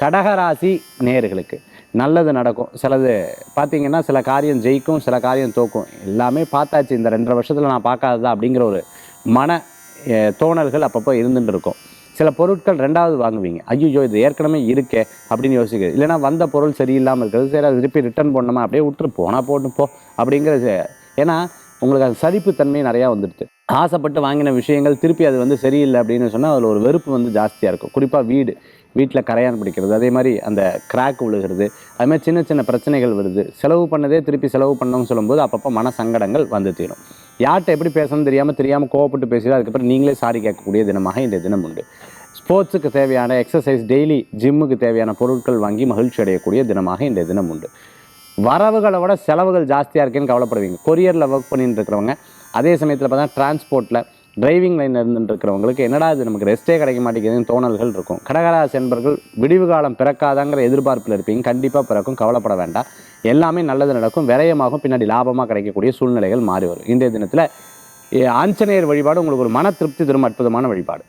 கடகராசி நேயர்களுக்கு நல்லது நடக்கும். சிலது பார்த்தீங்கன்னா சில காரியம் ஜெயிக்கும், சில காரியம் தோக்கும். எல்லாமே பார்த்தாச்சு, இந்த 2.5 வருஷத்தில் நான் பார்க்காததா அப்படிங்கிற ஒரு மன தோணல்கள் அப்பப்போ இருந்துட்டு இருக்கும். சில பொருட்கள் 2வது வாங்குவீங்க, ஐயோ இது ஏற்கனவே இருக்கே அப்படின்னு யோசிக்கிறது. இல்லைனா வந்த பொருள் சரியில்லாமல் இருக்கிறது, சரி அது திருப்பி ரிட்டர்ன் பண்ணணுமா, அப்படியே விட்டுரு போனால் போட்டு போ அப்படிங்கிறது. ஏன்னா உங்களுக்கு அது சலிப்புத்தன்மை நிறையா வந்துடுது. ஆசைப்பட்டு வாங்கின விஷயங்கள் திருப்பி அது வந்து சரியில்லை அப்படின்னு சொன்னால் அதில் ஒரு வெறுப்பு வந்து ஜாஸ்தியாக இருக்கும். குறிப்பாக வீட்டில் கரையான் பிடிக்கிறது, அதே மாதிரி அந்த கிராக் விழுகிறது, அது மாதிரி சின்ன சின்ன பிரச்சனைகள் வருது. செலவு பண்ணதே திருப்பி செலவு பண்ணணும்னு சொல்லும்போது அப்பப்போ மன சங்கடங்கள் வந்து தீரும். யார்கிட்ட எப்படி பேசணும்னு தெரியாமல் கோவப்பட்டு பேசுகிறது, அதுக்கப்புறம் நீங்களே சாரி கேட்கக்கூடிய தினமாக இந்த தினம் உண்டு. ஸ்போர்ட்ஸுக்கு தேவையான எக்ஸசைஸ், டெய்லி ஜிம்முக்கு தேவையான பொருட்கள் வாங்கி மகிழ்ச்சி அடையக்கூடிய தினமாக இந்த தினம் உண்டு. வரவுகளை விட செலவுகள் ஜாஸ்தியாக இருக்கேன்னு கவலைப்படுவீங்க. கொரியரில் ஒர்க் பண்ணிட்டு இருக்கிறவங்க, அதே சமயத்தில் பார்த்தா டிரான்ஸ்போர்ட்டில் டிரைவிங் லைனில் இருந்துட்டு இருக்கிறவங்களுக்கு என்னடா இது நமக்கு ரெஸ்ட்டே கிடைக்க மாட்டேங்குதுன்னு தோணல்கள் இருக்கும். கடகராசி என்பர்கள் விடிவு காலம் பிறக்காதாங்கிற எதிர்பார்ப்பில் இருப்பீங்க. கண்டிப்பாக பிறக்கும், கவலைப்பட வேண்டாம். எல்லாமே நல்லது நடக்கும். விரயமாகும், பின்னாடி லாபமாக கிடைக்கக்கூடிய சூழ்நிலைகள் மாறி வரும். இன்றைய தினத்தில் ஆஞ்சநேயர் வழிபாடு உங்களுக்கு ஒரு மன திருப்தி தரும் அற்புதமான வழிபாடு.